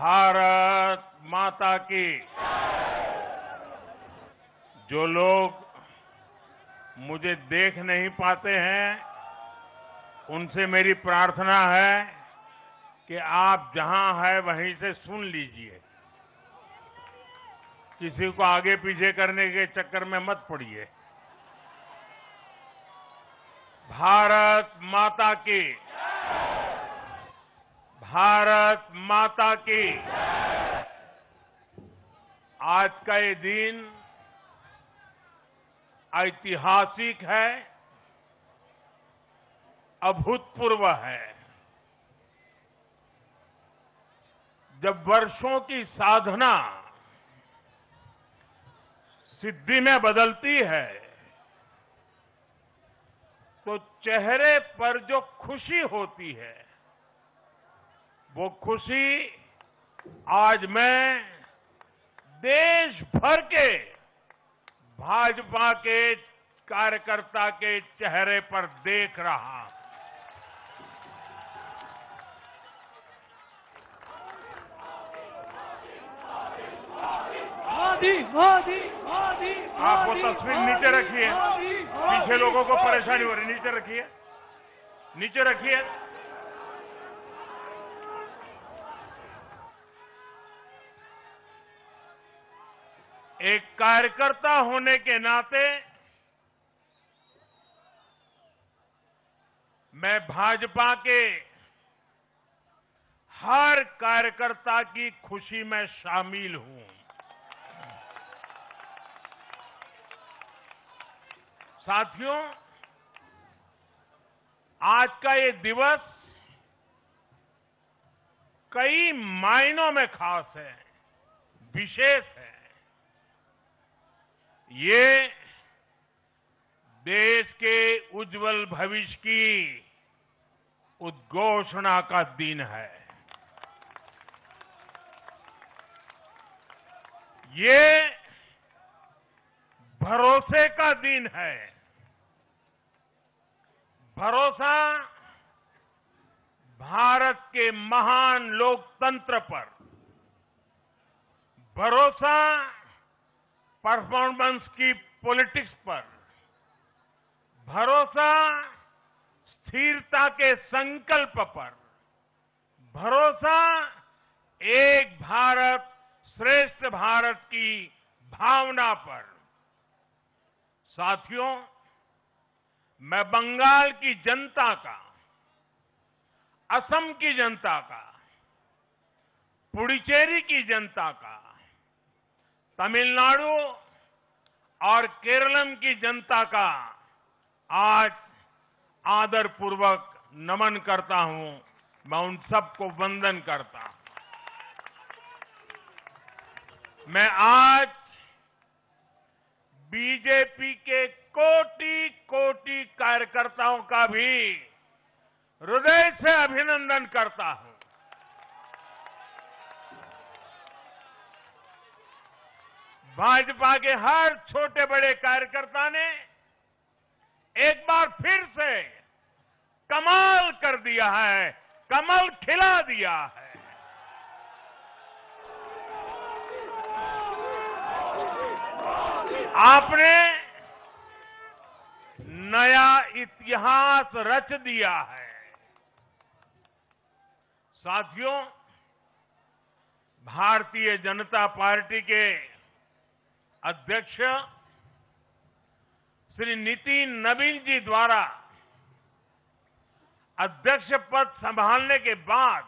भारत माता की। जो लोग मुझे देख नहीं पाते हैं, उनसे मेरी प्रार्थना है कि आप जहां है वहीं से सुन लीजिए। किसी को आगे पीछे करने के चक्कर में मत पड़िए। भारत माता की। भारत माता की। आज का ये दिन ऐतिहासिक है, अभूतपूर्व है। जब वर्षों की साधना सिद्धि में बदलती है, तो चेहरे पर जो खुशी होती है, वो खुशी आज मैं देश भर के भाजपा के कार्यकर्ता के चेहरे पर देख रहा हूं। मोदी मोदी मोदी। आप वो तस्वीर नीचे रखिए, पीछे लोगों को परेशानी हो रही, नीचे रखिए, नीचे रखिए। एक कार्यकर्ता होने के नाते मैं भाजपा के हर कार्यकर्ता की खुशी में शामिल हूं। साथियों, आज का ये दिवस कई मायनों में खास है, विशेष है। ये देश के उज्जवल भविष्य की उद्घोषणा का दिन है। ये भरोसे का दिन है। भरोसा भारत के महान लोकतंत्र पर, भरोसा परफॉर्मेंस की पॉलिटिक्स पर, भरोसा स्थिरता के संकल्प पर, भरोसा एक भारत श्रेष्ठ भारत की भावना पर। साथियों, मैं बंगाल की जनता का, असम की जनता का, पुडुचेरी की जनता का, तमिलनाडु और केरलम की जनता का आज आदरपूर्वक नमन करता हूं। मैं उन सबको वंदन करता हूं। मैं आज बीजेपी के कोटि कोटि कार्यकर्ताओं का भी हृदय से अभिनंदन करता हूं। भाजपा के हर छोटे बड़े कार्यकर्ता ने एक बार फिर से कमाल कर दिया है, कमल खिला दिया है। आपने नया इतिहास रच दिया है। साथियों, भारतीय जनता पार्टी के अध्यक्ष श्री नितिन नवीन जी द्वारा अध्यक्ष पद संभालने के बाद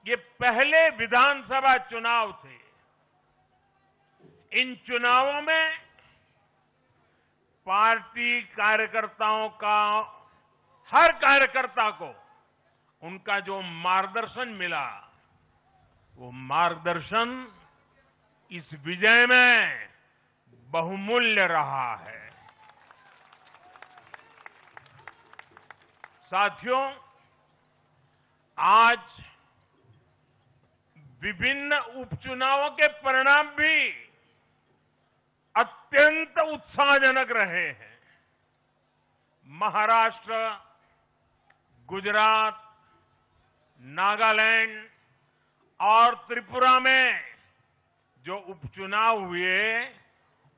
ये पहले विधानसभा चुनाव थे। इन चुनावों में पार्टी कार्यकर्ताओं का, हर कार्यकर्ता को उनका जो मार्गदर्शन मिला, वो मार्गदर्शन इस विजय में बहुमूल्य रहा है। साथियों, आज विभिन्न उपचुनावों के परिणाम भी अत्यंत उत्साहजनक रहे हैं। महाराष्ट्र, गुजरात, नागालैंड, और त्रिपुरा में जो उपचुनाव हुए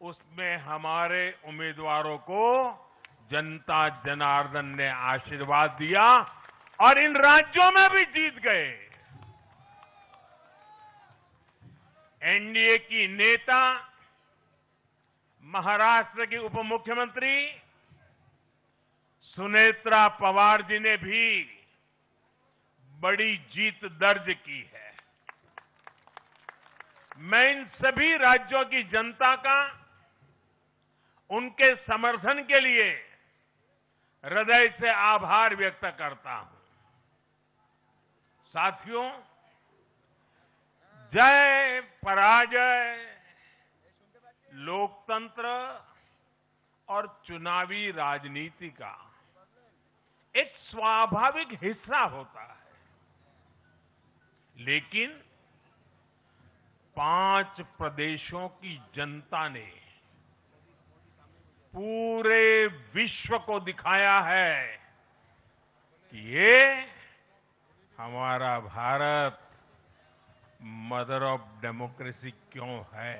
उसमें हमारे उम्मीदवारों को जनता जनार्दन ने आशीर्वाद दिया और इन राज्यों में भी जीत गए। एनडीए की नेता महाराष्ट्र की उप मुख्यमंत्री सुनेत्रा पवार जी ने भी बड़ी जीत दर्ज की है। मैं इन सभी राज्यों की जनता का उनके समर्थन के लिए हृदय से आभार व्यक्त करता हूं। साथियों, जय पराजय लोकतंत्र और चुनावी राजनीति का एक स्वाभाविक हिस्सा होता है, लेकिन 5 प्रदेशों की जनता ने पूरे विश्व को दिखाया है कि ये हमारा भारत मदर ऑफ डेमोक्रेसी क्यों है।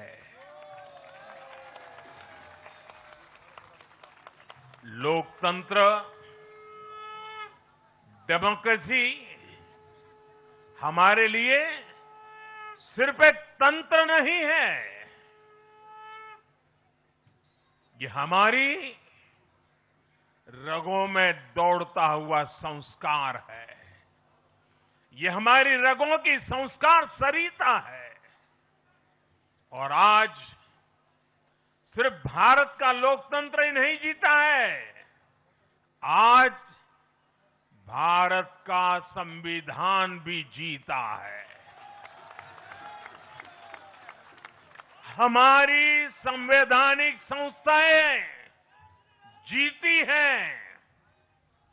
लोकतंत्र, डेमोक्रेसी हमारे लिए सिर्फ एक तंत्र नहीं है, ये हमारी रगों में दौड़ता हुआ संस्कार है। ये हमारी रगों की संस्कार सरिता है। और आज सिर्फ भारत का लोकतंत्र ही नहीं जीता है, आज भारत का संविधान भी जीता है। हमारी संवैधानिक संस्थाएं जीती हैं,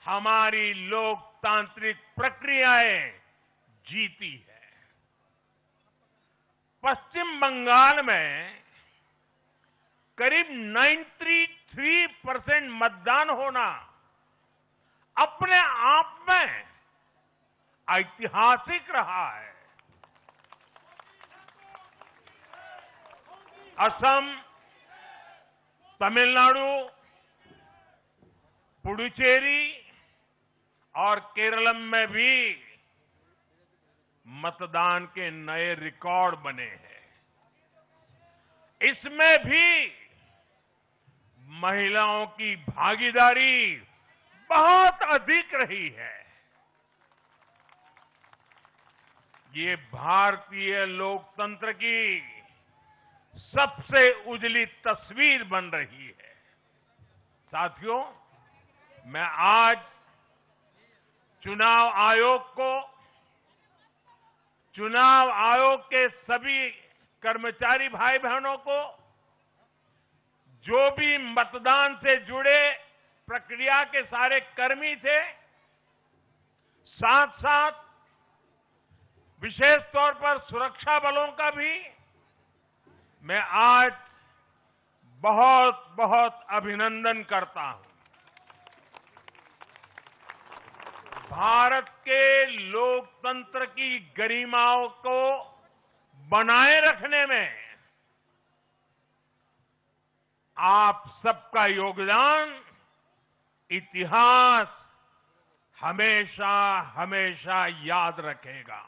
हमारी लोकतांत्रिक प्रक्रियाएं जीती है। पश्चिम बंगाल में करीब 93% मतदान होना अपने आप में ऐतिहासिक रहा है। असम, तमिलनाडु, पुडुचेरी और केरलम में भी मतदान के नए रिकॉर्ड बने हैं। इसमें भी महिलाओं की भागीदारी बहुत अधिक रही है। ये भारतीय लोकतंत्र की सबसे उजली तस्वीर बन रही है। साथियों, मैं आज चुनाव आयोग के सभी कर्मचारी भाई बहनों को, जो भी मतदान से जुड़े प्रक्रिया के सारे कर्मी थे, साथ साथ विशेष तौर पर सुरक्षा बलों का भी मैं आज बहुत बहुत अभिनंदन करता हूं। भारत के लोकतंत्र की गरिमाओं को बनाए रखने में आप सबका योगदान इतिहास हमेशा हमेशा याद रखेगा।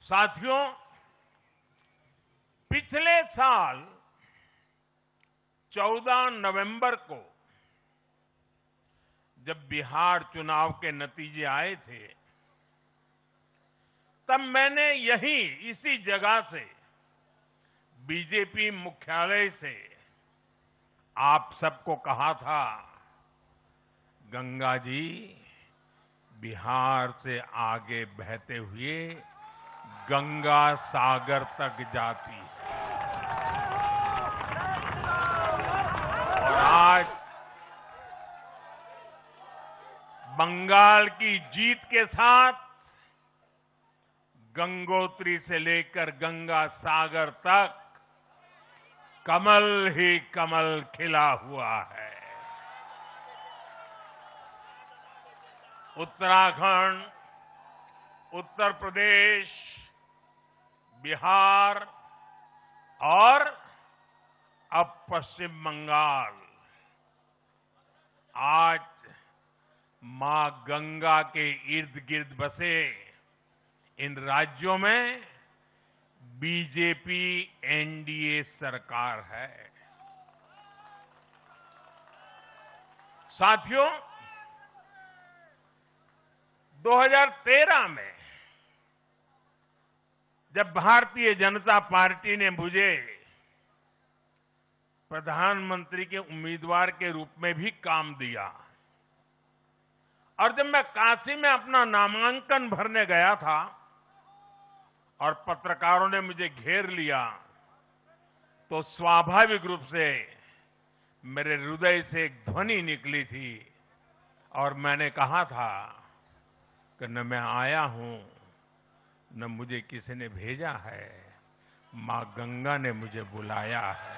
साथियों, पिछले साल 14 नवंबर को जब बिहार चुनाव के नतीजे आए थे, तब मैंने इसी जगह से बीजेपी मुख्यालय से आप सबको कहा था, गंगा जी बिहार से आगे बहते हुए गंगा सागर तक जाती है। और आज बंगाल की जीत के साथ गंगोत्री से लेकर गंगा सागर तक कमल ही कमल खिला हुआ है। उत्तराखंड, उत्तर प्रदेश, बिहार और अब पश्चिम बंगाल आज मां गंगा के इर्द गिर्द बसे इन राज्यों में बीजेपी एनडीए सरकार है। साथियों, 2013 में जब भारतीय जनता पार्टी ने मुझे प्रधानमंत्री के उम्मीदवार के रूप में भी काम दिया और जब मैं काशी में अपना नामांकन भरने गया था और पत्रकारों ने मुझे घेर लिया तो स्वाभाविक रूप से मेरे हृदय से एक ध्वनि निकली थी और मैंने कहा था कि न मैं आया हूं न मुझे किसी ने भेजा है, मां गंगा ने मुझे बुलाया है।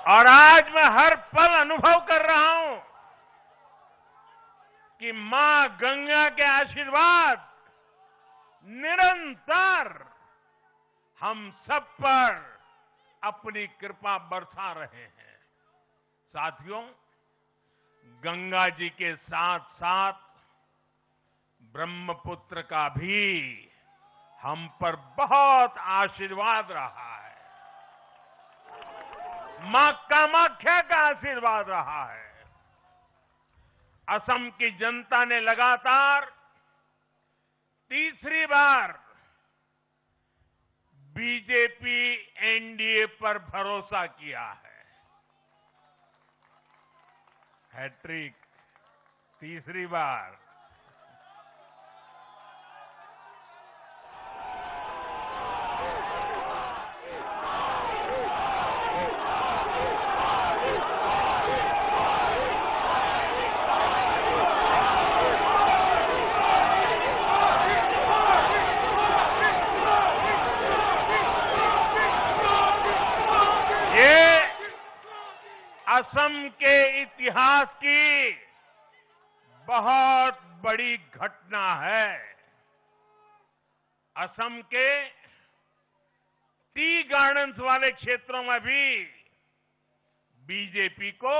और आज मैं हर पल अनुभव कर रहा हूं कि मां गंगा के आशीर्वाद निरंतर हम सब पर अपनी कृपा बरसा रहे हैं। साथियों, गंगा जी के साथ साथ ब्रह्मपुत्र का भी हम पर बहुत आशीर्वाद रहा है। मां कामाख्या का आशीर्वाद रहा है। असम की जनता ने लगातार तीसरी बार बीजेपी एनडीए पर भरोसा किया है। हैट्रिक, तीसरी बार। असम के इतिहास की बहुत बड़ी घटना है। असम के टी गार्डन्स वाले क्षेत्रों में भी बीजेपी को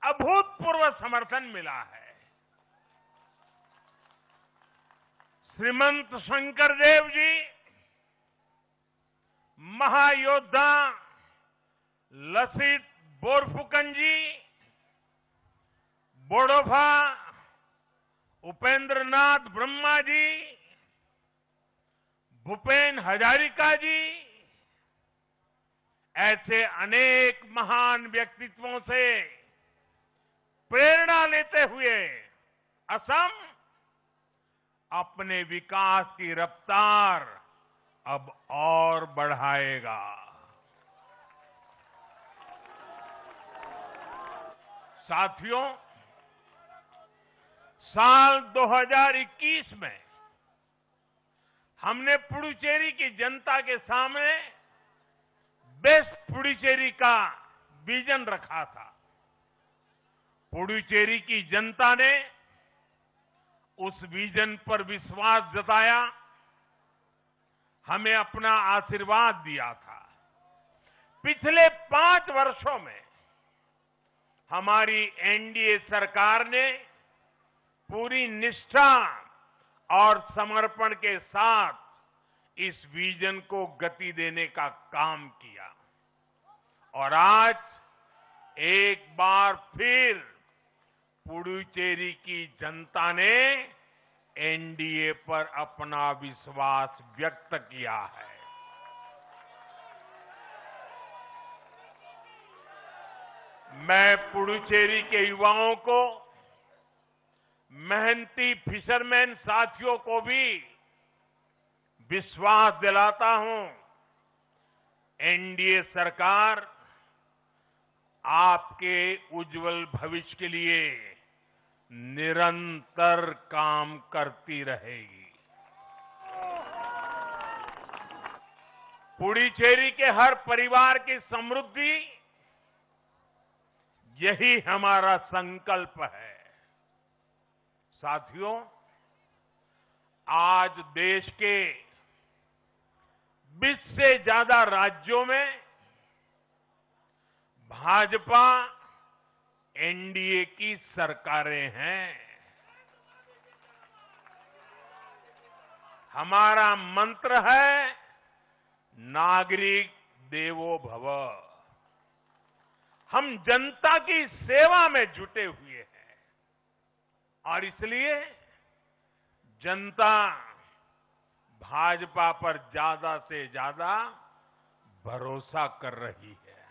अभूतपूर्व समर्थन मिला है। श्रीमंत शंकरदेव जी, महायोद्धा लसित बोरफुकन जी, बोडोफा उपेंद्र नाथ ब्रह्मा जी, भूपेन हजारिका जी, ऐसे अनेक महान व्यक्तित्वों से प्रेरणा लेते हुए असम अपने विकास की रफ्तार अब और बढ़ाएगा। साथियों, साल 2021 में हमने पुडुचेरी की जनता के सामने बेस्ट पुडुचेरी का विजन रखा था। पुडुचेरी की जनता ने उस विजन पर विश्वास जताया, हमें अपना आशीर्वाद दिया था। पिछले 5 वर्षों में हमारी एनडीए सरकार ने पूरी निष्ठा और समर्पण के साथ इस विजन को गति देने का काम किया और आज एक बार फिर पुडुचेरी की जनता ने एनडीए पर अपना विश्वास व्यक्त किया है। मैं पुडुचेरी के युवाओं को, मेहनती फिशरमैन साथियों को भी विश्वास दिलाता हूं, एनडीए सरकार आपके उज्जवल भविष्य के लिए निरंतर काम करती रहेगी। पुडुचेरी के हर परिवार की समृद्धि यही हमारा संकल्प है। साथियों, आज देश के 20 से ज्यादा राज्यों में भाजपा एनडीए की सरकारें हैं। हमारा मंत्र है नागरिक देवो भव। हम जनता की सेवा में जुटे हुए हैं और इसलिए जनता भाजपा पर ज्यादा से ज्यादा भरोसा कर रही है।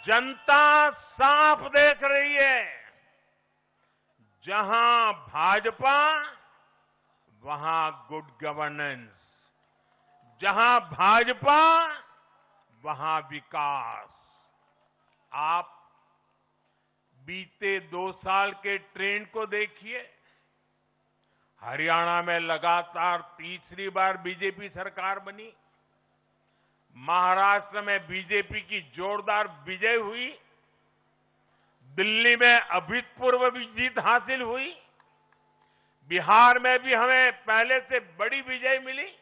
जनता साफ देख रही है, जहां भाजपा वहां गुड गवर्नेंस, जहां भाजपा वहां विकास। आप बीते 2 साल के ट्रेंड को देखिए। हरियाणा में लगातार तीसरी बार बीजेपी सरकार बनी। महाराष्ट्र में बीजेपी की जोरदार विजय हुई। दिल्ली में अभूतपूर्व जीत हासिल हुई। बिहार में भी हमें पहले से बड़ी विजय मिली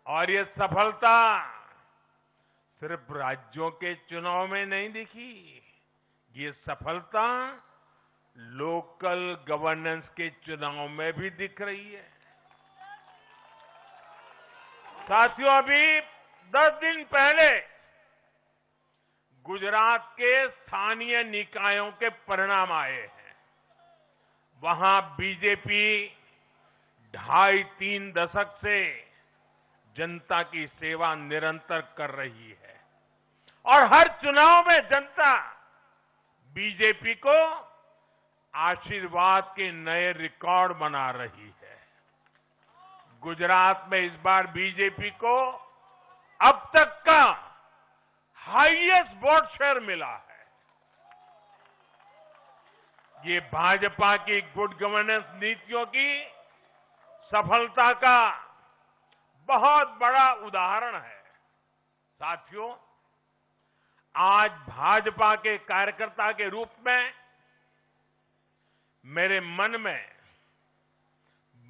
और ये सफलता सिर्फ राज्यों के चुनाव में नहीं दिखी, ये सफलता लोकल गवर्नेंस के चुनाव में भी दिख रही है। साथियों, अभी 10 दिन पहले गुजरात के स्थानीय निकायों के परिणाम आए हैं। वहां बीजेपी 2.5-3 दशक से जनता की सेवा निरंतर कर रही है और हर चुनाव में जनता बीजेपी को आशीर्वाद के नए रिकॉर्ड बना रही है। गुजरात में इस बार बीजेपी को अब तक का हाईएस्ट वोट शेयर मिला है। ये भाजपा की गुड गवर्नेंस नीतियों की सफलता का बहुत बड़ा उदाहरण है। साथियों, आज भाजपा के कार्यकर्ता के रूप में मेरे मन में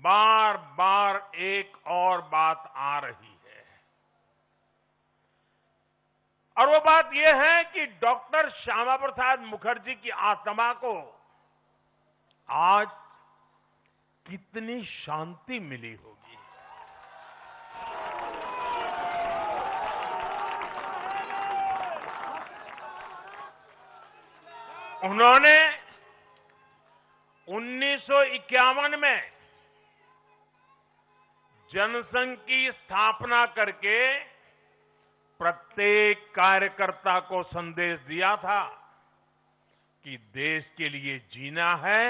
बार बार एक और बात आ रही है और वो बात यह है कि डॉक्टर श्यामा प्रसाद मुखर्जी की आत्मा को आज कितनी शांति मिली होगी। उन्होंने 1951 में जनसंघ की स्थापना करके प्रत्येक कार्यकर्ता को संदेश दिया था कि देश के लिए जीना है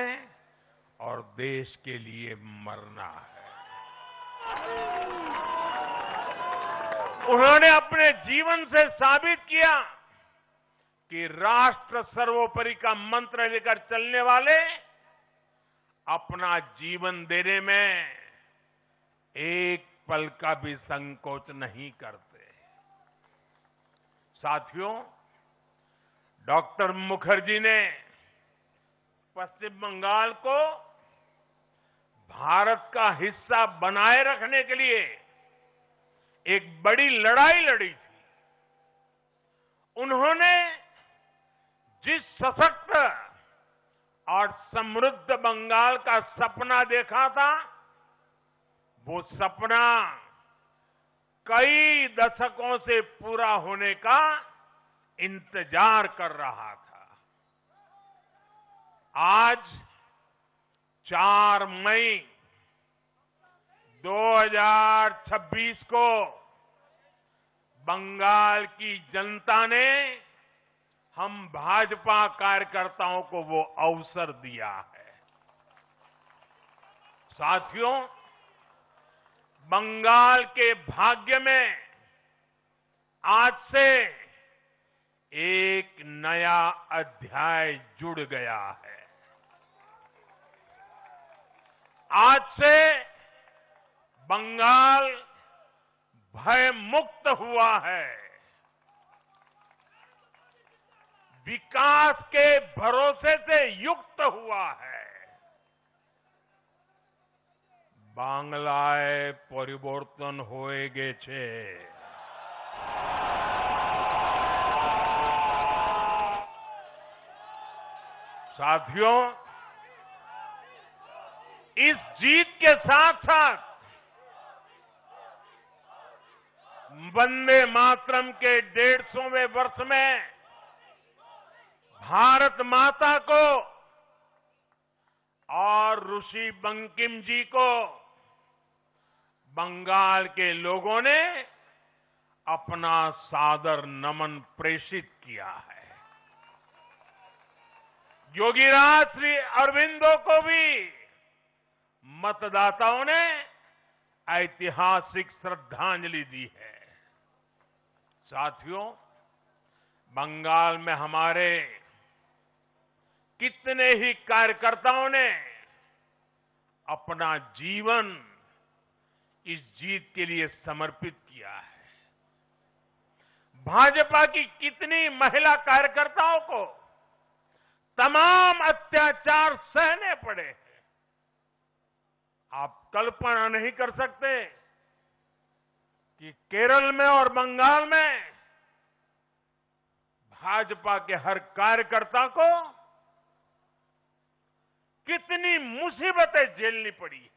और देश के लिए मरना है। उन्होंने अपने जीवन से साबित किया कि राष्ट्र सर्वोपरि का मंत्र लेकर चलने वाले अपना जीवन देने में एक पल का भी संकोच नहीं करते। साथियों, डॉक्टर मुखर्जी ने पश्चिम बंगाल को भारत का हिस्सा बनाए रखने के लिए एक बड़ी लड़ाई लड़ी थी। उन्होंने जिस सशक्त और समृद्ध बंगाल का सपना देखा था, वो सपना कई दशकों से पूरा होने का इंतजार कर रहा था। आज 4 मई 2026 को बंगाल की जनता ने हम भाजपा कार्यकर्ताओं को वो अवसर दिया है। साथियों, बंगाल के भाग्य में आज से एक नया अध्याय जुड़ गया है। आज से बंगाल भय मुक्त हुआ है। विकास के भरोसे से युक्त हुआ है। বাংলায় পরিবর্তন হয়ে গেছে। साथियों, इस जीत के साथ साथ वंदे मातरम के 150वें वर्ष में भारत माता को और ऋषि बंकिम जी को बंगाल के लोगों ने अपना सादर नमन प्रेषित किया है। योगीराज श्री अरविंदो को भी मतदाताओं ने ऐतिहासिक श्रद्धांजलि दी है। साथियों, बंगाल में हमारे कितने ही कार्यकर्ताओं ने अपना जीवन इस जीत के लिए समर्पित किया है। भाजपा की कितनी महिला कार्यकर्ताओं को तमाम अत्याचार सहने पड़े हैं। आप कल्पना नहीं कर सकते कि केरल में और बंगाल में भाजपा के हर कार्यकर्ता को कितनी मुसीबतें झेलनी पड़ी है,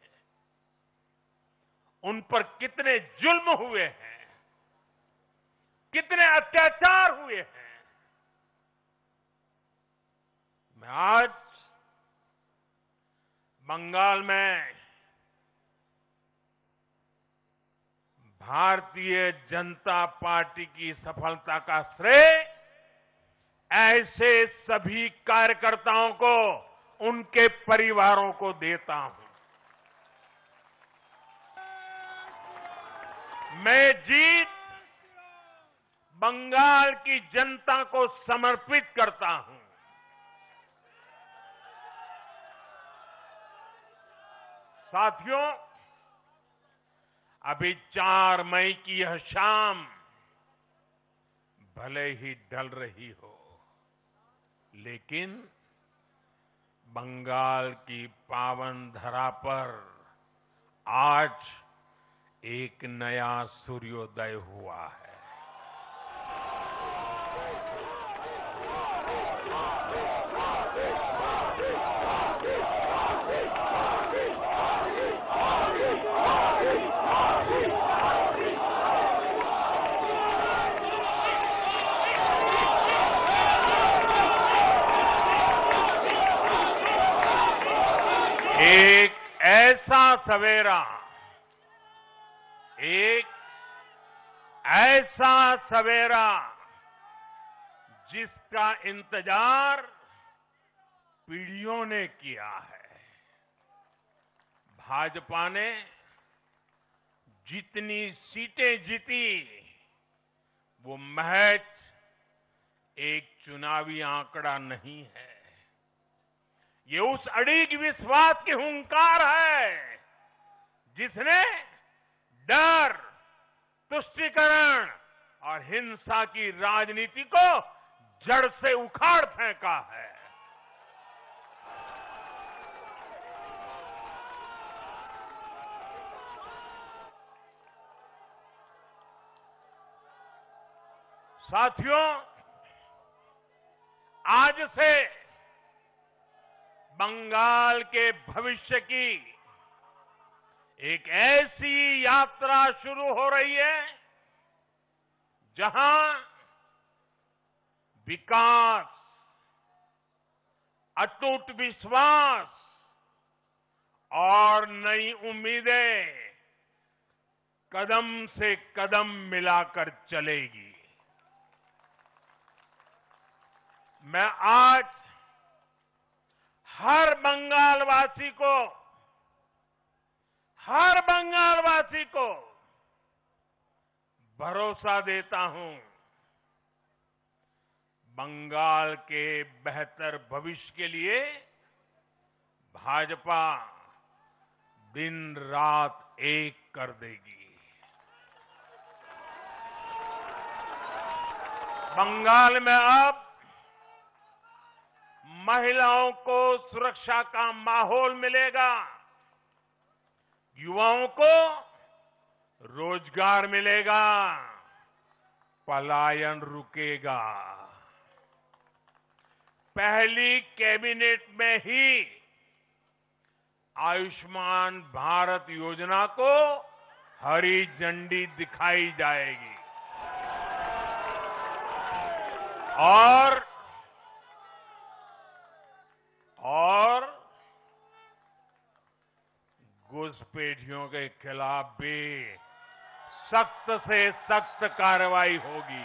उन पर कितने जुल्म हुए हैं, कितने अत्याचार हुए हैं। मैं आज बंगाल में भारतीय जनता पार्टी की सफलता का श्रेय ऐसे सभी कार्यकर्ताओं को, उनके परिवारों को देता हूं। मैं जीत बंगाल की जनता को समर्पित करता हूं। साथियों, अभी 4 मई की यह शाम भले ही ढल रही हो, लेकिन बंगाल की पावन धरा पर आज एक नया सूर्योदय हुआ है। एक ऐसा सवेरा, एक ऐसा सवेरा जिसका इंतजार पीढ़ियों ने किया है। भाजपा ने जितनी सीटें जीती वो महज एक चुनावी आंकड़ा नहीं है, ये उस अड़िग विश्वास की हुंकार है जिसने डर, तुष्टीकरण और हिंसा की राजनीति को जड़ से उखाड़ फेंका है। साथियों, आज से बंगाल के भविष्य की एक ऐसी यात्रा शुरू हो रही है जहां विकास, अटूट विश्वास और नई उम्मीदें कदम से कदम मिलाकर चलेगी। मैं आज हर बंगालवासी को भरोसा देता हूं, बंगाल के बेहतर भविष्य के लिए भाजपा दिन रात एक कर देगी। बंगाल में अब महिलाओं को सुरक्षा का माहौल मिलेगा, युवाओं को रोजगार मिलेगा, पलायन रुकेगा। पहली कैबिनेट में ही आयुष्मान भारत योजना को हरी झंडी दिखाई जाएगी और घुसपैठियों के खिलाफ भी सख्त से सख्त कार्रवाई होगी।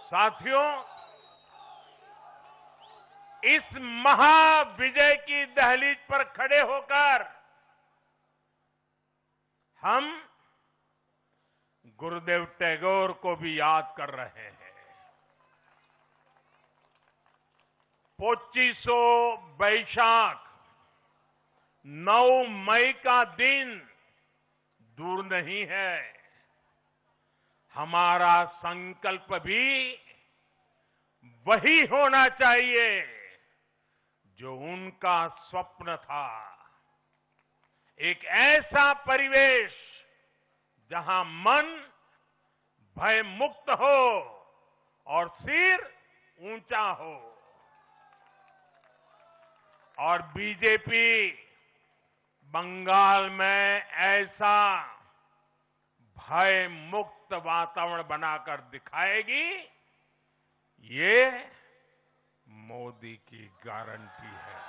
साथियों, इस महाविजय की दहलीज पर खड़े होकर हम गुरुदेव टैगोर को भी याद कर रहे हैं। 25 बैशाख 9 मई का दिन दूर नहीं है। हमारा संकल्प भी वही होना चाहिए जो उनका स्वप्न था। एक ऐसा परिवेश जहां मन भय मुक्त हो और सिर ऊंचा हो। और बीजेपी बंगाल में ऐसा भय मुक्त वातावरण बनाकर दिखाएगी, ये मोदी की गारंटी है।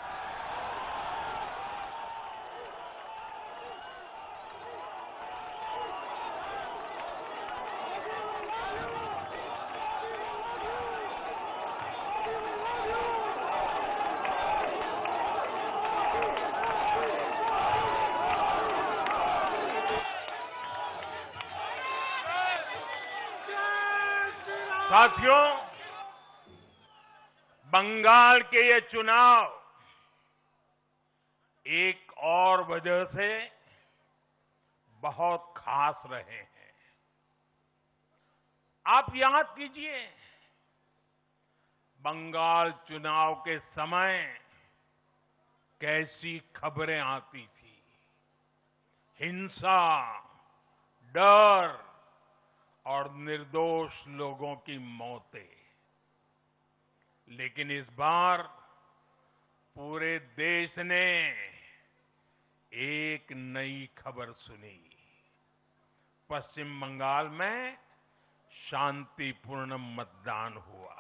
साथियों, बंगाल के ये चुनाव एक और वजह से बहुत खास रहे हैं। आप याद कीजिए, बंगाल चुनाव के समय कैसी खबरें आती थी। हिंसा, डर और निर्दोष लोगों की मौतें। लेकिन इस बार पूरे देश ने एक नई खबर सुनी। पश्चिम बंगाल में शांतिपूर्ण मतदान हुआ।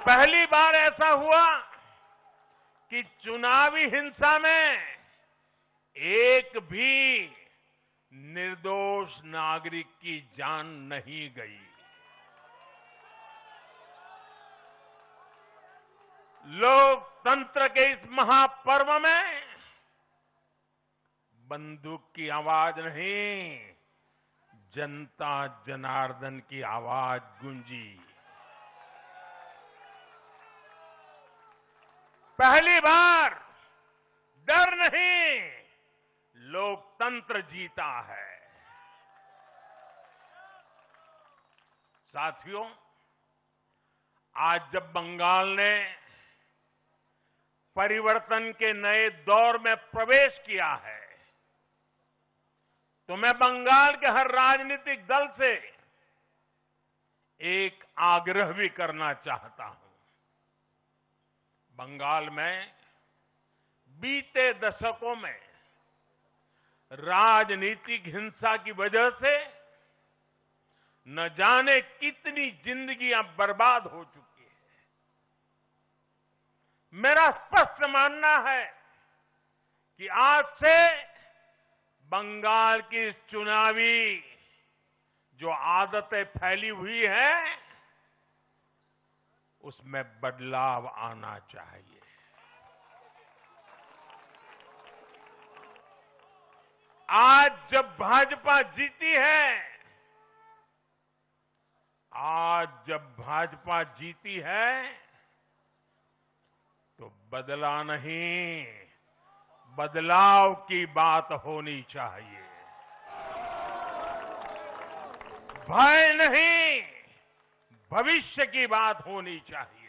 पहली बार ऐसा हुआ कि चुनावी हिंसा में एक भी निर्दोष नागरिक की जान नहीं गई। लोकतंत्र के इस महापर्व में बंदूक की आवाज नहीं, जनता जनार्दन की आवाज गूंजी। पहली बार डर नहीं, लोकतंत्र जीता है। साथियों, आज जब बंगाल ने परिवर्तन के नए दौर में प्रवेश किया है, तो मैं बंगाल के हर राजनीतिक दल से एक आग्रह भी करना चाहता हूं। बंगाल में बीते दशकों में राजनीतिक हिंसा की वजह से न जाने कितनी जिंदगियां बर्बाद हो चुकी है। मेरा स्पष्ट मानना है कि आज से बंगाल की चुनावी जो आदतें फैली हुई है, उसमें बदलाव आना चाहिए। आज जब भाजपा जीती है, तो बदला नहीं, बदलाव की बात होनी चाहिए। भय नहीं, भविष्य की बात होनी चाहिए।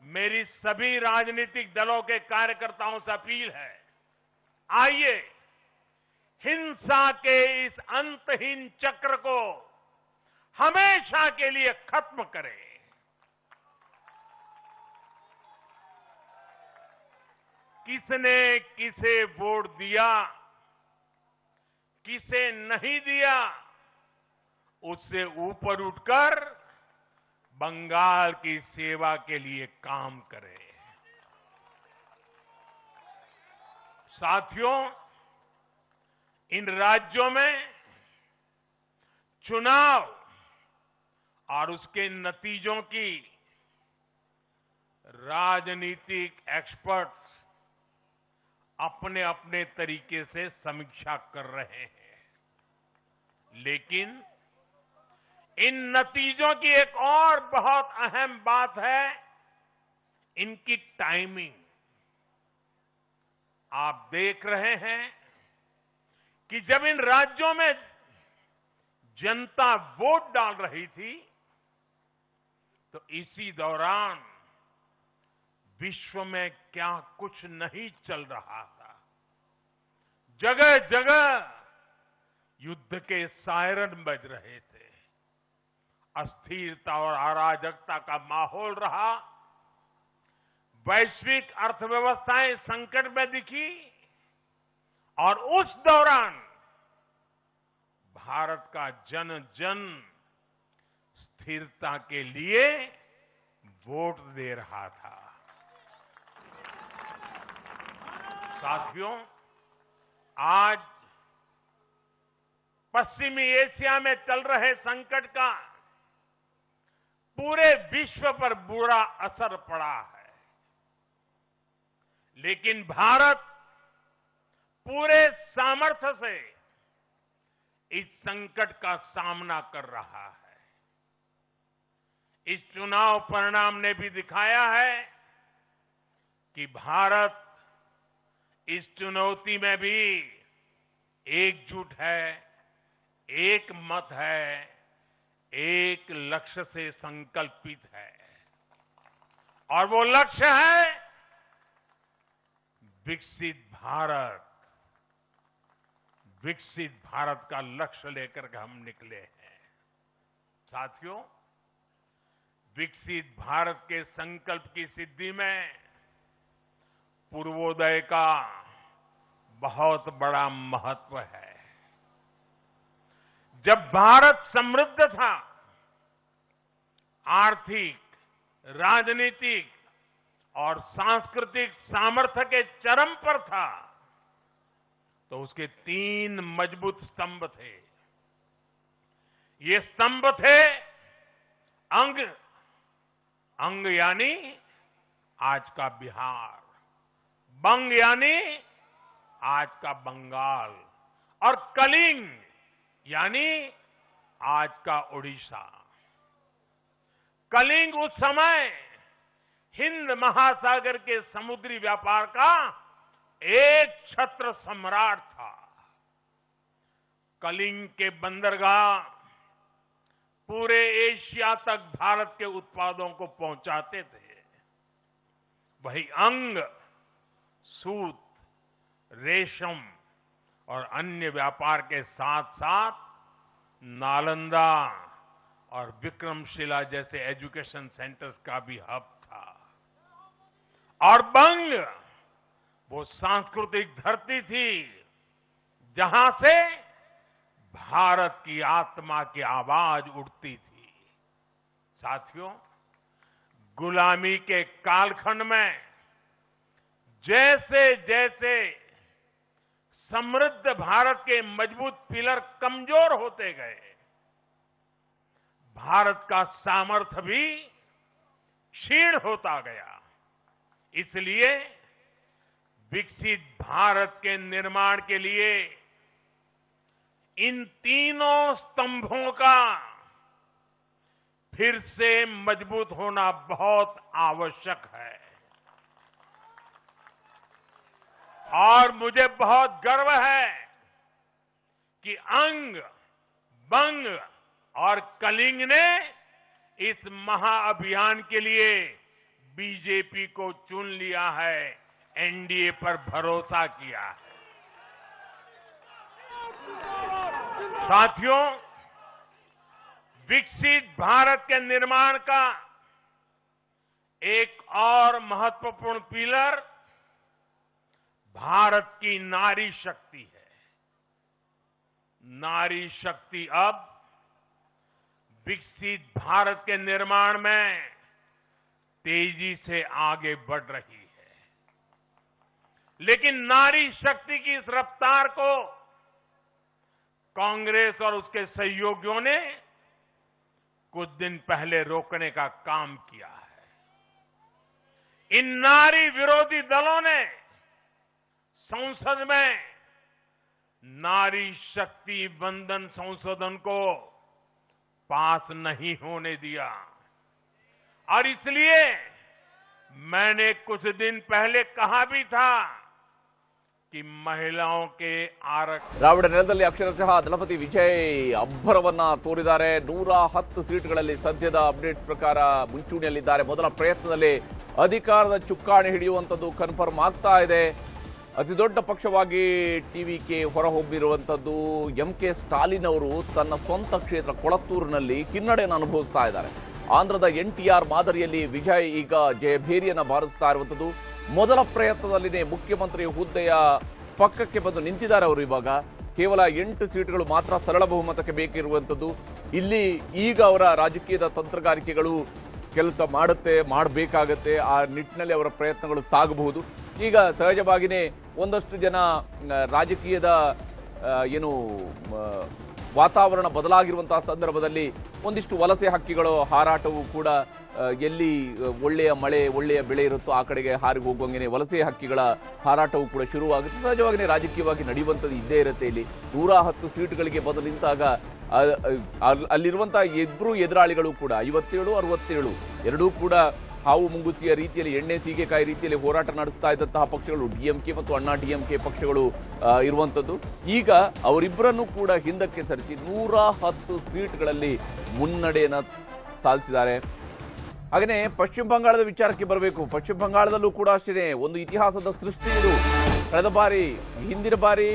मेरी सभी राजनीतिक दलों के कार्यकर्ताओं से अपील है, आइए हिंसा के इस अंतहीन चक्र को हमेशा के लिए खत्म करें। किसने किसे वोट दिया, किसे नहीं दिया, उससे ऊपर उठकर बंगाल की सेवा के लिए काम करें। साथियों, इन राज्यों में चुनाव और उसके नतीजों की राजनीतिक एक्सपर्ट्स अपने अपने तरीके से समीक्षा कर रहे हैं, लेकिन इन नतीजों की एक और बहुत अहम बात है इनकी टाइमिंग। आप देख रहे हैं कि जब इन राज्यों में जनता वोट डाल रही थी, तो इसी दौरान विश्व में क्या कुछ नहीं चल रहा था। जगह जगह युद्ध के सायरन बज रहे थे, अस्थिरता और अराजकता का माहौल रहा, वैश्विक अर्थव्यवस्थाएं संकट में दिखी, और उस दौरान भारत का जन जन स्थिरता के लिए वोट दे रहा था। साथियों, आज पश्चिमी एशिया में चल रहे संकट का पूरे विश्व पर बुरा असर पड़ा है, लेकिन भारत पूरे सामर्थ्य से इस संकट का सामना कर रहा है। इस चुनाव परिणाम ने भी दिखाया है कि भारत इस चुनौती में भी एकजुट है, एक मत है, एक लक्ष्य से संकल्पित है, और वो लक्ष्य है विकसित भारत। विकसित भारत का लक्ष्य लेकर के हम निकले हैं। साथियों, विकसित भारत के संकल्प की सिद्धि में पूर्वोदय का बहुत बड़ा महत्व है। जब भारत समृद्ध था, आर्थिक, राजनीतिक और सांस्कृतिक सामर्थ्य के चरम पर था, तो उसके 3 मजबूत स्तंभ थे। ये स्तंभ थे अंग, अंग यानी आज का बिहार, बंग यानी आज का बंगाल, और कलिंग यानी आज का उड़ीसा। कलिंग उस समय हिंद महासागर के समुद्री व्यापार का एक छत्र सम्राट था। कलिंग के बंदरगाह पूरे एशिया तक भारत के उत्पादों को पहुंचाते थे। वही अंग सूत, रेशम और अन्य व्यापार के साथ साथ नालंदा और विक्रमशिला जैसे एजुकेशन सेंटर्स का भी हब था। और बंग वो सांस्कृतिक धरती थी जहां से भारत की आत्मा की आवाज उठती थी। साथियों, गुलामी के कालखंड में जैसे जैसे समृद्ध भारत के मजबूत पिलर कमजोर होते गए, भारत का सामर्थ्य भी क्षीण होता गया। इसलिए विकसित भारत के निर्माण के लिए इन तीनों स्तंभों का फिर से मजबूत होना बहुत आवश्यक है। और मुझे बहुत गर्व है कि अंग, बंग और कलिंग ने इस महाअभियान के लिए बीजेपी को चुन लिया है, एनडीए पर भरोसा किया है। साथियों, विकसित भारत के निर्माण का एक और महत्वपूर्ण पिलर भारत की नारी शक्ति है। नारी शक्ति अब विकसित भारत के निर्माण में तेजी से आगे बढ़ रही है, लेकिन नारी शक्ति की इस रफ्तार को कांग्रेस और उसके सहयोगियों ने कुछ दिन पहले रोकने का काम किया है। इन नारी विरोधी दलों ने संसद में नारी शक्ति वंदन संशोधन को पास नहीं होने दिया और इसलिए मैंने कुछ दिन पहले कहा भी था कि महिलाओं के आरक्षण ದ್ರಾವಿಡ ನೆಲದಲ್ಲಿ ಅಕ್ಷರಶಃ ದಳಪತಿ ವಿಜಯ್ ಅಬ್ಬರವನ್ನ ತೋರಿದ್ದಾರೆ. 110 ಸೀಟ್ಗಳಲ್ಲಿ ಸದ್ಯದ ಅಪ್ಡೇಟ್ ಪ್ರಕಾರ ಮುಂಚೂಣಿಯಲ್ಲಿದ್ದಾರೆ. ಮೊದಲ ಪ್ರಯತ್ನದಲ್ಲಿ ಅಧಿಕಾರದ ಚುಕ್ಕಾಣಿ ಹಿಡಿಯುವಂಥದ್ದು ಕನ್ಫರ್ಮ್ ಆಗ್ತಾ ಇದೆ. ಅತಿ ದೊಡ್ಡ ಪಕ್ಷವಾಗಿ ಟಿವಿಕೆ ಹೊರಹೊಮ್ಮಿರುವಂಥದ್ದು ಎಂಕೆ ಸ್ಟಾಲಿನ್ ಅವರು ತನ್ನ ಸ್ವಂತ ಕ್ಷೇತ್ರ ಕೊಳತ್ತೂರಿನಲ್ಲಿ ಹಿನ್ನಡೆಯನ್ನು ಅನುಭವಿಸ್ತಾ ಇದ್ದಾರೆ. ಆಂಧ್ರದ NTR ಮಾದರಿಯಲ್ಲಿ ವಿಜಯ್ ಈಗ ಜಯಭೇರಿಯನ್ನು ಬಾರಿಸ್ತಾ ಇರುವಂಥದ್ದು. ಮೊದಲ ಪ್ರಯತ್ನದಲ್ಲಿನೇ ಮುಖ್ಯಮಂತ್ರಿ ಹುದ್ದೆಯ ಪಕ್ಕಕ್ಕೆ ಬಂದು ನಿಂತಿದ್ದಾರೆ ಅವರು. ಇವಾಗ ಕೇವಲ 8 ಸೀಟ್ಗಳು ಮಾತ್ರ ಸರಳ ಬಹುಮತಕ್ಕೆ ಬೇಕಿರುವಂಥದ್ದು. ಇಲ್ಲಿ ಈಗ ಅವರ ರಾಜಕೀಯದ ತಂತ್ರಗಾರಿಕೆಗಳು ಕೆಲಸ ಮಾಡಬೇಕಾಗತ್ತೆ. ಆ ನಿಟ್ಟಿನಲ್ಲಿ ಅವರ ಪ್ರಯತ್ನಗಳು ಸಾಗಬಹುದು. ಈಗ ಸಹಜವಾಗಿಯೇ ಒಂದಷ್ಟು ಜನ ರಾಜಕೀಯದ ವಾತಾವರಣ ಬದಲಾಗಿರುವಂತಹ ಸಂದರ್ಭದಲ್ಲಿ ಒಂದಿಷ್ಟು ವಲಸೆ ಹಕ್ಕಿಗಳು ಹಾರಾಟವು ಕೂಡ ಎಲ್ಲಿ ಒಳ್ಳೆಯ ಮಳೆ ಒಳ್ಳೆಯ ಬೆಳೆ ಇರುತ್ತೋ ಆ ಕಡೆಗೆ ಹಾರಿ ಹೋಗುವಂಗೆ ವಲಸೆ ಹಕ್ಕಿಗಳ ಹಾರಾಟವು ಕೂಡ ಶುರುವಾಗುತ್ತೆ. ಸಹಜವಾಗಿಯೇ ರಾಜಕೀಯವಾಗಿ ನಡೆಯುವಂಥದ್ದು ಇದ್ದೇ ಇರುತ್ತೆ. ಇಲ್ಲಿ 110 ಸೀಟ್ಗಳಿಗೆ ಬದಲು ನಿಂತಾಗ ಅಲ್ಲಿರುವಂತಹ ಇಬ್ಬರು ಎದುರಾಳಿಗಳು ಕೂಡ 57, 67 ಎರಡೂ ಕೂಡ ಹಾವು ಮುಂಗುಸಿಯ ರೀತಿಯಲ್ಲಿ ಎಣ್ಣೆ ಸೀಗೆಕಾಯಿ ರೀತಿಯಲ್ಲಿ ಹೋರಾಟ ನಡೆಸ್ತಾ ಇದ್ದಂತಹ ಪಕ್ಷಗಳು DMK ಮತ್ತು ಅಣ್ಣಾ DMK ಪಕ್ಷಗಳು ಇರುವಂಥದ್ದು. ಈಗ ಅವರಿಬ್ಬರನ್ನು ಕೂಡ ಹಿಂದಕ್ಕೆ ಸರಿಸಿ 110 ಸೀಟ್ಗಳಲ್ಲಿ ಮುನ್ನಡೆಯನ್ನು ಸಾಧಿಸಿದ್ದಾರೆ. ಹಾಗೆಯೇ ಪಶ್ಚಿಮ ಬಂಗಾಳದ ವಿಚಾರಕ್ಕೆ ಬರಬೇಕು. ಪಶ್ಚಿಮ ಬಂಗಾಳದಲ್ಲೂ ಕೂಡ ಅಷ್ಟೇ ಒಂದು ಇತಿಹಾಸದ ಸೃಷ್ಟಿ ಇದು. ಕಳೆದ ಬಾರಿ ಹಿಂದಿನ ಬಾರಿ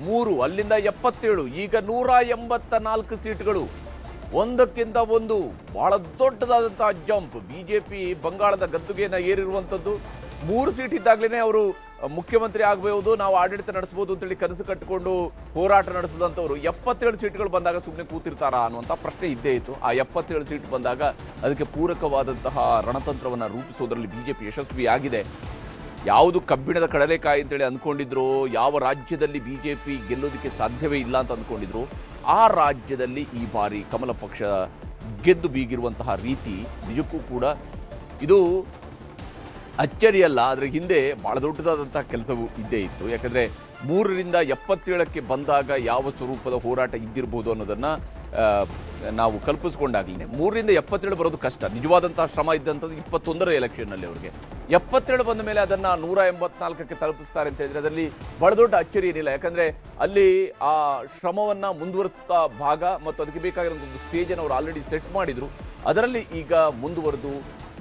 3, ಅಲ್ಲಿಂದ 77, ಈಗ 184 ಸೀಟ್ಗಳು. ಒಂದಕ್ಕಿಂತ ಒಂದು ಬಹಳ ದೊಡ್ಡದಾದಂತಹ ಜಂಪ್. ಬಿಜೆಪಿ ಬಂಗಾಳದ ಗದ್ದುಗೆಯನ್ನು ಏರಿರುವಂಥದ್ದು. 3 ಸೀಟ್ ಇದ್ದಾಗಲೇ ಅವರು ಮುಖ್ಯಮಂತ್ರಿ ಆಗಬಹುದು, ನಾವು ಆಡಳಿತ ನಡೆಸಬಹುದು ಅಂತೇಳಿ ಕನಸು ಕಟ್ಟಿಕೊಂಡು ಹೋರಾಟ ನಡೆಸಿದಂಥವ್ರು 77 ಸೀಟ್ಗಳು ಬಂದಾಗ ಸುಮ್ಮನೆ ಕೂತಿರ್ತಾರಾ ಅನ್ನುವಂಥ ಪ್ರಶ್ನೆ ಇದ್ದೇ ಇತ್ತು. ಆ 77 ಸೀಟ್ ಬಂದಾಗ ಅದಕ್ಕೆ ಪೂರಕವಾದಂತಹ ರಣತಂತ್ರವನ್ನು ರೂಪಿಸೋದ್ರಲ್ಲಿ ಬಿಜೆಪಿ ಯಶಸ್ವಿಯಾಗಿದೆ. ಯಾವುದು ಕಬ್ಬಿಣದ ಕಡಲೆಕಾಯಿ ಅಂತೇಳಿ ಅಂದ್ಕೊಂಡಿದ್ರು, ಯಾವ ರಾಜ್ಯದಲ್ಲಿ ಬಿಜೆಪಿ ಗೆಲ್ಲೋದಕ್ಕೆ ಸಾಧ್ಯವೇ ಇಲ್ಲ ಅಂತ ಅಂದ್ಕೊಂಡಿದ್ರು, ಆ ರಾಜ್ಯದಲ್ಲಿ ಈ ಬಾರಿ ಕಮಲ ಪಕ್ಷ ಗೆದ್ದು ಬೀಗಿರುವಂತಹ ರೀತಿ ನಿಜಕ್ಕೂ ಕೂಡ ಇದು ಅಚ್ಚರಿಯಲ್ಲ. ಅದರ ಹಿಂದೆ ಭಾಳ ದೊಡ್ಡದಾದಂತಹ ಕೆಲಸವೂ ಇದ್ದೇ ಇತ್ತು. ಯಾಕಂದರೆ 3ರಿಂದ 77ಕ್ಕೆ ಬಂದಾಗ ಯಾವ ಸ್ವರೂಪದ ಹೋರಾಟ ಇದ್ದಿರಬಹುದು ಅನ್ನೋದನ್ನು ನಾವು ಕಲ್ಪಿಸ್ಕೊಂಡಾಗಲೇ 3ರಿಂದ 77 ಬರೋದು ಕಷ್ಟ. ನಿಜವಾದಂತಹ ಶ್ರಮ ಇದ್ದಂಥದ್ದು 21ರ ಎಲೆಕ್ಷನ್ನಲ್ಲಿ ಅವರಿಗೆ 77 ಬಂದ ಮೇಲೆ ಅದನ್ನು 184ಕ್ಕೆ ತಲುಪಿಸ್ತಾರೆ ಅಂತ ಹೇಳಿದ್ರೆ ಅದರಲ್ಲಿ ಬಹಳ ದೊಡ್ಡ ಅಚ್ಚರಿ ಏನಿಲ್ಲ. ಯಾಕಂದರೆ ಅಲ್ಲಿ ಆ ಶ್ರಮವನ್ನು ಮುಂದುವರಿಸುತ್ತಾ ಭಾಗ ಮತ್ತು ಅದಕ್ಕೆ ಬೇಕಾಗಿರೋ ಒಂದು ಸ್ಟೇಜನ್ನು ಅವರು ಆಲ್ರೆಡಿ ಸೆಟ್ ಮಾಡಿದರು. ಅದರಲ್ಲಿ ಈಗ ಮುಂದುವರೆದು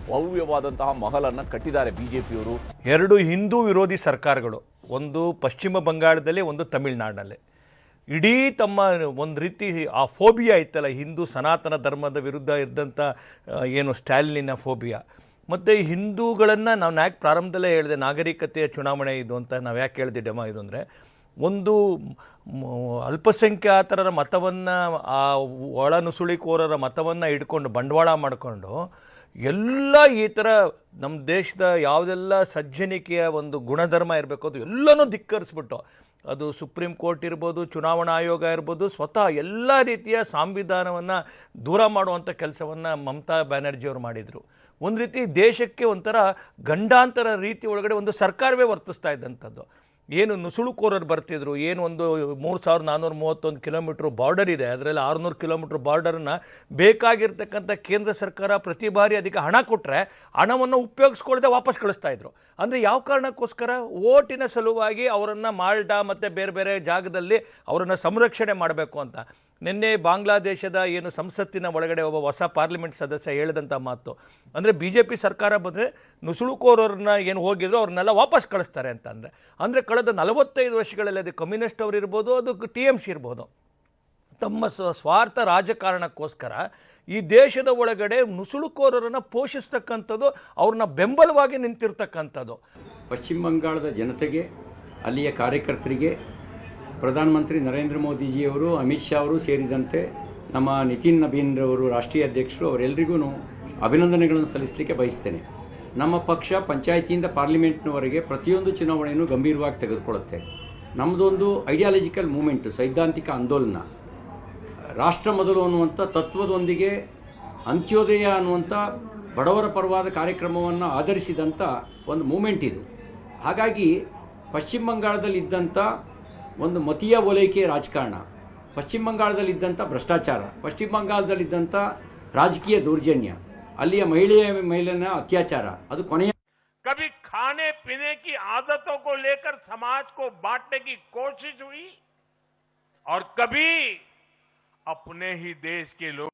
ಭವ್ಯವಾದಂತಹ ಮಹಲನ್ನು ಕಟ್ಟಿದ್ದಾರೆ ಬಿಜೆಪಿಯವರು. 2 ಹಿಂದೂ ವಿರೋಧಿ ಸರ್ಕಾರಗಳು, ಒಂದು ಪಶ್ಚಿಮ ಬಂಗಾಳದಲ್ಲಿ, ಒಂದು ತಮಿಳುನಾಡಿನಲ್ಲಿ. ಇಡೀ ತಮ್ಮ ಒಂದು ರೀತಿ ಆ ಫೋಬಿಯಾ ಇತ್ತಲ್ಲ, ಹಿಂದೂ ಸನಾತನ ಧರ್ಮದ ವಿರುದ್ಧ ಇದ್ದಂಥ ಏನು ಸ್ಟಾಲಿನಿನ ಫೋಬಿಯಾ, ಮತ್ತು ಹಿಂದೂಗಳನ್ನು ನಾವು ಯಾಕೆ ಪ್ರಾರಂಭದಲ್ಲೇ ಹೇಳಿದೆ ನಾಗರಿಕತೆಯ ಚುನಾವಣೆ ಇದು ಅಂತ ನಾವು ಯಾಕೆ ಹೇಳಿದೆ ಡೆಮಾ ಇದು ಅಂದರೆ, ಒಂದು ಅಲ್ಪಸಂಖ್ಯಾತರ ಮತವನ್ನು, ಆ ಒಳನುಸುಳಿಕೋರರ ಮತವನ್ನು ಹಿಡ್ಕೊಂಡು ಬಂಡವಾಳ ಮಾಡಿಕೊಂಡು ಎಲ್ಲ ಈ ಥರ ನಮ್ಮ ದೇಶದ ಯಾವುದೆಲ್ಲ ಸಜ್ಜನಿಕೆಯ ಒಂದು ಗುಣಧರ್ಮ ಇರಬೇಕು ಅದು ಎಲ್ಲನೂ ಧಿಕ್ಕರಿಸ್ಬಿಟ್ಟು, ಅದು ಸುಪ್ರೀಂ ಕೋರ್ಟ್ ಇರ್ಬೋದು, ಚುನಾವಣಾ ಆಯೋಗ ಇರ್ಬೋದು, ಸ್ವತಃ ಎಲ್ಲ ರೀತಿಯ ಸಂವಿಧಾನವನ್ನು ದೂರ ಮಾಡುವಂಥ ಕೆಲಸವನ್ನು ಮಮತಾ ಬ್ಯಾನರ್ಜಿಯವರು ಮಾಡಿದರು. ಒಂದು ರೀತಿ ದೇಶಕ್ಕೆ ಒಂಥರ ಗಂಡಾಂತರ ರೀತಿ ಒಳಗಡೆ ಒಂದು ಸರ್ಕಾರವೇ ವರ್ತಿಸ್ತಾ ಇದ್ದಂಥದ್ದು. ಏನು ನುಸುಳುಕೋರರು ಬರ್ತಿದ್ರು, ಏನು ಒಂದು 3431 ಕಿಲೋಮೀಟ್ರ್ ಬಾರ್ಡರ್ ಇದೆ, ಅದರಲ್ಲಿ 600 ಕಿಲೋಮೀಟ್ರ್ ಬಾರ್ಡರನ್ನು ಬೇಕಾಗಿರ್ತಕ್ಕಂಥ ಕೇಂದ್ರ ಸರ್ಕಾರ ಪ್ರತಿ ಬಾರಿ ಅದಕ್ಕೆ ಹಣ ಕೊಟ್ಟರೆ ಹಣವನ್ನು ಉಪಯೋಗಿಸ್ಕೊಳ್ಳದೆ ವಾಪಸ್ ಕಳಿಸ್ತಾ ಇದ್ರು. ಅಂದರೆ ಯಾವ ಕಾರಣಕ್ಕೋಸ್ಕರ? ಓಟಿನ ಸಲುವಾಗಿ ಅವರನ್ನು ಮಾಲ್ಡಾ ಮತ್ತು ಬೇರೆ ಬೇರೆ ಜಾಗದಲ್ಲಿ ಅವರನ್ನು ಸಂರಕ್ಷಣೆ ಮಾಡಬೇಕು ಅಂತ. ನಿನ್ನೆ ಬಾಂಗ್ಲಾದೇಶದ ಏನು ಸಂಸತ್ತಿನ ಒಳಗಡೆ ಒಬ್ಬ ಹೊಸ ಪಾರ್ಲಿಮೆಂಟ್ ಸದಸ್ಯ ಹೇಳಿದಂಥ ಮಾತು ಅಂದರೆ BJP ಸರ್ಕಾರ ಬಂದರೆ ನುಸುಳುಕೋರನ್ನ ಏನು ಹೋಗಿದ್ರು ಅವ್ರನ್ನೆಲ್ಲ ವಾಪಸ್ ಕಳಿಸ್ತಾರೆ ಅಂತ. ಅಂದರೆ ಕಳೆದ 45 ವರ್ಷಗಳಲ್ಲಿ ಅದು ಕಮ್ಯುನಿಸ್ಟ್ ಅವರು ಇರ್ಬೋದು, ಅದು TMC ಇರ್ಬೋದು, ತಮ್ಮ ಸ್ವಾರ್ಥ ರಾಜಕಾರಣಕ್ಕೋಸ್ಕರ ಈ ದೇಶದ ಒಳಗಡೆ ನುಸುಳುಕೋರರನ್ನು ಪೋಷಿಸ್ತಕ್ಕಂಥದ್ದು, ಅವ್ರನ್ನ ಬೆಂಬಲವಾಗಿ ನಿಂತಿರ್ತಕ್ಕಂಥದ್ದು. ಪಶ್ಚಿಮ ಬಂಗಾಳದ ಜನತೆಗೆ, ಅಲ್ಲಿಯ ಕಾರ್ಯಕರ್ತರಿಗೆ ಪ್ರಧಾನಮಂತ್ರಿ ನರೇಂದ್ರ ಮೋದಿಜಿಯವರು, ಅಮಿತ್ ಶಾ ಅವರು ಸೇರಿದಂತೆ ನಮ್ಮ ನಿತಿನ್ ನಬೀನ್ರವರು ರಾಷ್ಟ್ರೀಯ ಅಧ್ಯಕ್ಷರು, ಅವರೆಲ್ಲರಿಗೂ ಅಭಿನಂದನೆಗಳನ್ನು ಸಲ್ಲಿಸಲಿಕ್ಕೆ ಬಯಸ್ತೇನೆ. ನಮ್ಮ ಪಕ್ಷ ಪಂಚಾಯಿತಿಯಿಂದ ಪಾರ್ಲಿಮೆಂಟ್ನವರೆಗೆ ಪ್ರತಿಯೊಂದು ಚುನಾವಣೆಯನ್ನು ಗಂಭೀರವಾಗಿ ತೆಗೆದುಕೊಳ್ಳುತ್ತೆ. ನಮ್ಮದೊಂದು ಐಡಿಯಾಲಜಿಕಲ್ ಮೂಮೆಂಟು, ಸೈದ್ಧಾಂತಿಕ ಆಂದೋಲನ. ರಾಷ್ಟ್ರ ಮೊದಲು ಅನ್ನುವಂಥ ತತ್ವದೊಂದಿಗೆ ಅಂತ್ಯೋದಯ ಅನ್ನುವಂಥ ಬಡವರ ಪರವಾದ ಕಾರ್ಯಕ್ರಮವನ್ನು ಆಧರಿಸಿದಂಥ ಒಂದು ಮೂಮೆಂಟ್ ಇದು. ಹಾಗಾಗಿ ಪಶ್ಚಿಮ ಬಂಗಾಳದಲ್ಲಿದ್ದಂಥ ಒಂದು ಮತೀಯ ಓಲೈಕೆ ರಾಜಕಾರಣ, ಪಶ್ಚಿಮ ಬಂಗಾಳದಲ್ಲಿದ್ದಂಥ ಭ್ರಷ್ಟಾಚಾರ, ಪಶ್ಚಿಮ ಬಂಗಾಳದಲ್ಲಿದ್ದಂಥ ರಾಜಕೀಯ ದೌರ್ಜನ್ಯ, ಅಲ್ಲಿಯ ಮಹಿಳೆಯ ಮೇಲಿನ ಅತ್ಯಾಚಾರ, ಅದು ಕೊನೆಯ कभी खाने पीने की आदतों को लेकर समाज को बांटने की कोशिश हुई और कभी अपने ही देश के लोग